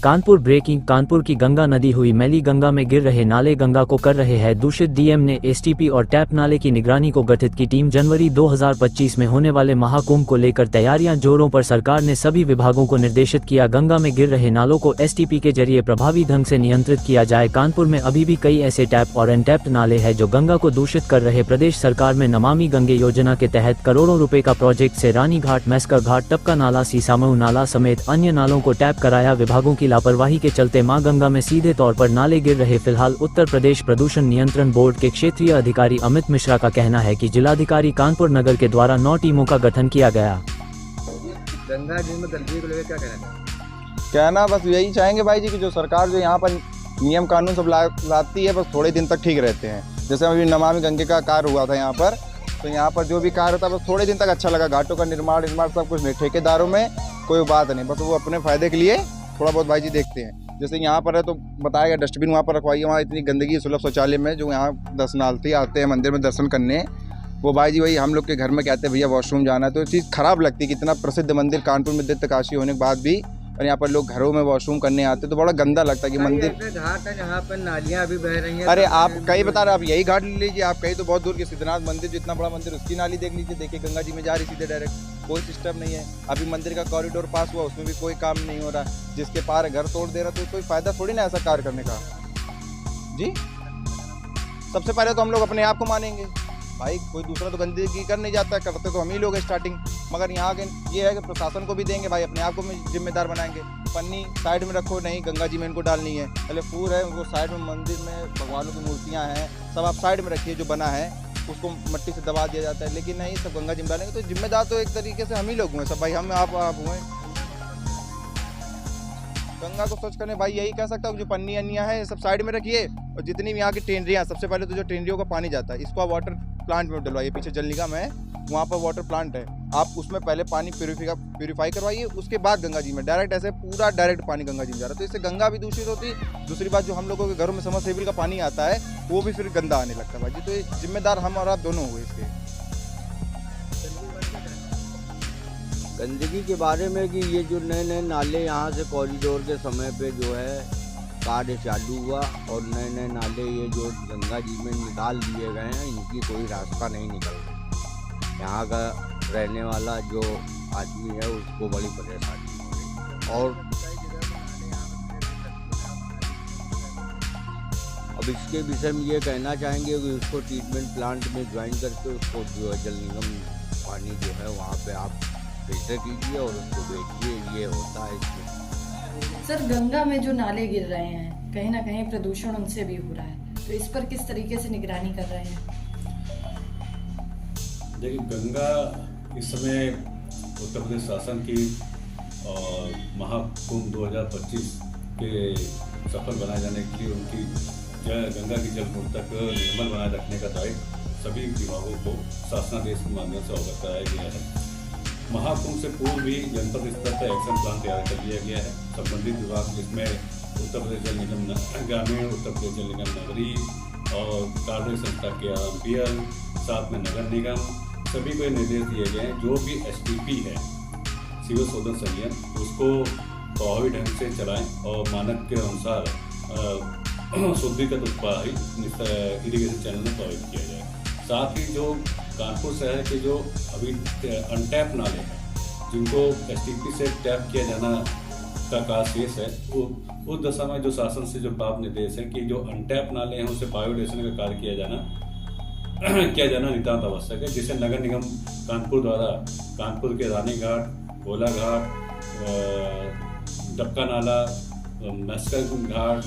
Kanpur breaking. Kanpur की गंगा नदी हुई मैली। गंगा में गिर रहे नाले गंगा को कर रहे हैं दूषित। डीएम ने एसटीपी और टैप नाले की निगरानी को गठित की टीम। जनवरी 2025 में होने वाले महाकुंभ को लेकर तैयारियां जोरों पर। सरकार ने सभी विभागों को निर्देशित किया गंगा में गिर रहे नालों को एसटीपी के जरिए प्रभावी ढंग से नियंत्रित किया जाए। कानपुर में अभी भी कई ऐसे टैप और अनटैप्ड नाले हैं जो गंगा को दूषित कर रहे। प्रदेश सरकार में नमामि गंगे योजना के तहत करोड़ों रुपए का प्रोजेक्ट से रानी घाट, मैस्कर घाट, टपका नाला, सीसामऊ नाला समेत अन्य नालों को टैप कराया। विभागों की लापरवाही के चलते मां गंगा में सीधे तौर पर नाले गिर रहे। फिलहाल उत्तर प्रदेश प्रदूषण नियंत्रण बोर्ड के क्षेत्रीय अधिकारी अमित मिश्रा का कहना है कि जिलाधिकारी कानपुर नगर के द्वारा 9 टीमों का गठन किया गया। गंगा जी में गंदगी को लेकर क्या कहना बस यही चाहेंगे भाई जी कि जो सरकार जो यहाँ पर नियम कानून सब लाती है बस थोड़े दिन तक ठीक रहते हैं। जैसे अभी नमामि गंगे का कार्य हुआ था यहाँ पर, तो यहाँ पर जो भी कार्य था बस थोड़े दिन तक अच्छा लगा। घाटों का निर्माण सब कुछ नहीं, ठेकेदारों में कोई बात नहीं, बस वो अपने फायदे के लिए थोड़ा बहुत भाई जी देखते हैं। जैसे यहाँ पर है तो बताया गया डस्टबिन वहाँ पर रखवाइए। वहाँ इतनी गंदगी सुलभ शौचालय में जो यहाँ दर्शनार्थी आते हैं मंदिर में दर्शन करने, वो भाई जी वही हम लोग के घर में कहते हैं भैया वॉशरूम जाना है, तो ये चीज़ खराब लगती है कि इतना प्रसिद्ध मंदिर कानपुर में दैत्य काशी होने के बाद भी और यहाँ पर लोग घरों में वॉशरूम करने आते हैं तो बड़ा गंदा लगता है कि मंदिर घाट है जहाँ पर नालियाँ भी बह रही हैं। अरे आप कहीं बता रहे, आप यही घाट ले लीजिए, आप कहीं तो बहुत दूर के सिद्धनाथ मंदिर जो इतना बड़ा मंदिर उसकी नाली देख लीजिए, देखिए गंगा जी में जा रही सीधे डायरेक्ट, कोई सिस्टम नहीं है। अभी मंदिर का कॉरिडोर पास हुआ उसमें भी कोई काम नहीं हो रहा, जिसके पार घर तोड़ दे रहा, तो कोई फायदा थोड़ी ना ऐसा कार्य करने का जी। सबसे पहले तो हम लोग अपने आप को मानेंगे भाई, कोई दूसरा तो गंदगी कर नहीं जाता है, करते तो हम ही लोग हैं स्टार्टिंग। मगर यहाँ के ये है कि प्रशासन को भी देंगे भाई, अपने आप को भी जिम्मेदार बनाएंगे। पन्नी साइड में रखो, नहीं गंगा जी में इनको डालनी है, पहले फूल है उनको साइड में, मंदिर में भगवानों की मूर्तियाँ हैं सब आप साइड में रखिए, जो बना है उसको मट्टी से दबा दिया जाता है। लेकिन नहीं, सब गंगा जी में डालेंगे तो जिम्मेदार तो एक तरीके से हम ही लोग हुए सब भाई, हम आप हुए। गंगा को स्वच्छ करने भाई यही कह सकता हूँ, जो पन्नी अन्नियाँ हैं सब साइड में रखिए, और जितनी भी यहाँ की टेंडरियाँ, सबसे पहले तो जो टेंडरियों का पानी जाता है इसको आप वाटर प्लांट में डलवाइए। पीछे जल निगम है, वहाँ पर वाटर प्लांट है, आप उसमें पहले पानी प्यूरिफाई करवाइए, उसके बाद गंगा जी में डायरेक्ट ऐसे पूरा डायरेक्ट पानी गंगा जी में जा रहा है, तो इससे गंगा भी दूषित होती। दूसरी बात, जो हम लोगों के घरों में समरसेबल का पानी आता है वो भी फिर गंदा आने लगता है भाई जी, तो ये जिम्मेदार हम और आप दोनों हुए इसके। गंदगी के बारे में कि ये जो नए नए नाले यहाँ से कॉरिडोर के समय पे जो है कार्य चालू हुआ और नए नए नाले ये जो गंगा जी में निकाल दिए गए हैं, इनकी कोई रास्ता नहीं निकल रही। यहाँ का रहने वाला जो आदमी है उसको बड़ी परेशानी हो रही है। और अब इसके विषय में ये कहना चाहेंगे कि उसको ट्रीटमेंट प्लांट में ज्वाइन करके उसको जो है जल निगम पानी जो है वहाँ पे आप फिल्टर कीजिए और उसको बेचिए, ये होता है इसमें। सर, गंगा में जो नाले गिर रहे हैं कहीं ना कहीं प्रदूषण उनसे भी हो रहा है, तो इस पर किस तरीके से निगरानी कर रहे हैं? देखिए, गंगा इस समय उत्तर प्रदेश शासन की महाकुंभ 2025 के सफल बनाए जाने के लिए उनकी गंगा की जलपूर्ति को निर्मल बनाए रखने का दायित्व सभी विभागों को शासनादेश के माध्यम से अवगत कराया गया है। महाकुंभ से पूर्व भी जनपद स्तर पर एक्शन प्लान तैयार कर लिया गया है। संबंधित विभाग जिसमें उत्तर प्रदेश जल निगम ग्रामीण, उत्तर प्रदेश जल निगम नगरी और कार्य संस्था के RMPL, साथ में नगर निगम, सभी को निर्देश दिए गए हैं जो भी STP है सीवर शोधन संयंत्र उसको प्रभावी ढंग से चलाएं और मानक के अनुसार शुद्धिकृत उत्पादित इरीगेशन चैनल में प्रभावित किया जाए। साथ ही जो कानपुर शहर के जो अभी अनटैप नाले हैं जिनको STP से टैप किया जाना का कार्य शेष है, वो उस दशा में जो शासन से जो प्राप्त निर्देश है कि जो अनटैप नाले हैं उसे बायोडेशन का कार्य किया जाना नितांत आवश्यक है, जिसे नगर निगम कानपुर द्वारा कानपुर के रानी घाट, गोला घाट, टपका नाला, मैस्कर घाट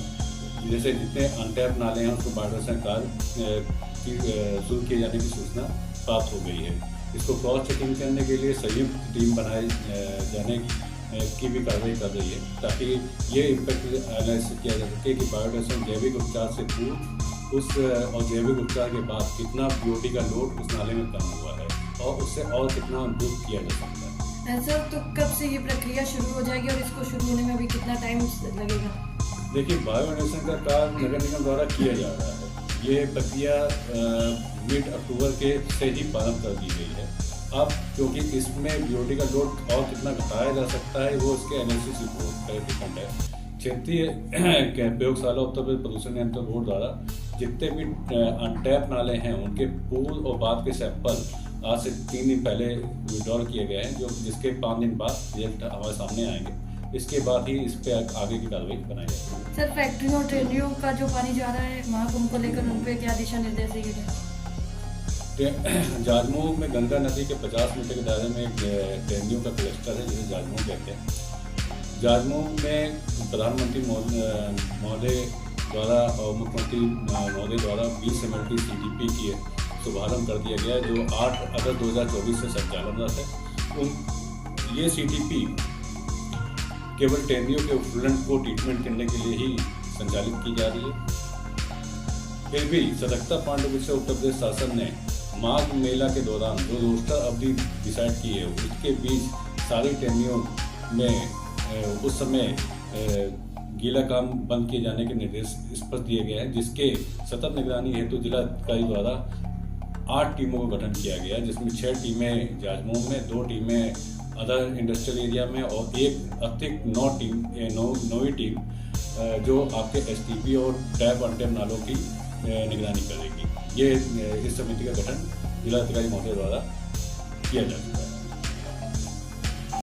जैसे जितने अनटैप नाले हैं उसको बायोडेशन कार्य शुरू किए जाने की सूचना प्राप्त हो गई है। इसको क्रॉस चेकिंग करने के लिए संयुक्त टीम बनाए जाने की भी कार्रवाई कर रही है, ताकि ये इम्पैक्ट एनालिसिस किया जा सके कि बायोडेशन जैविक उपचार से पूर्व उस और जैविक उपचार के बाद कितना BOT का लोड उस नाले में कम हुआ है और उससे और कितना इम्प्रूव किया जा सकता है। सर, तो कब से ये प्रक्रिया शुरू हो जाएगी और इसको शुरू होने में भी कितना टाइम लगेगा? देखिए, बायोडेशन का कार्य नगर निगम द्वारा किया जा रहा है। ये प्रक्रिया मिड अक्टूबर के से ही प्रारंभ कर दी गई है। अब क्योंकि इसमें BOT का लोड और कितना घटाया जा सकता है वो इसके एनालिसिस रिपोर्ट पर डिपेंड है। क्षेत्रीय प्रयोगशाला उत्तर प्रदेश प्रदूषण नियंत्रण बोर्ड द्वारा जितने भी अनटैप नाले हैं उनके पूर्व और बाद के सैंपल आज से 3 दिन पहले विड्रॉल किए गए हैं, जिसके 5 दिन बाद रिजल्ट हमारे सामने आएंगे। इसके बाद ही इस पे आगे की कार्रवाई बनाई जाएगी। सर, फैक्ट्रियों ट्रेनरियों का जो पानी जा रहा है महाकुंभ को लेकर उन पे क्या दिशा निर्देश दिए गए? जाजमऊ में गंगा नदी के 50 मीटर के दायरे में एक ट्रेनरियों का क्लस्टर है जिसे जाजमऊ कहते हैं। जाजमऊ में प्रधानमंत्री महोदय द्वारा और मुख्यमंत्री महोदय द्वारा 20 MLT CGP की शुभारंभ कर दिया गया, जो 8 अगस्त 2024 से संचालनरत है। ये CGP केवल ट्रेनरियों के उफ्फुलेंट को ट्रीटमेंट करने के लिए ही संचालित की जा रही है। फिर भी सतर्कता पांडव से उत्तर प्रदेश शासन ने माघ मेला के दौरान जो रोस्टर अवधि डिसाइड की है उसके बीच सारी ट्रेनरियों में उस समय गीला काम बंद किए जाने के निर्देश स्पष्ट दिए गए हैं, जिसके सतत निगरानी हेतु जिलाधिकारी द्वारा 8 टीमों का गठन किया गया, जिसमें 6 टीमें जाजमऊ में, 2 टीमें अदर इंडस्ट्रियल एरिया में और एक अतिरिक्त 9वीं टीम जो आपके STP और टैप अनटैप नालों की निगरानी करेगी। ये इस समिति का गठन जिलाधिकारी महोदय द्वारा किया जा चुका है।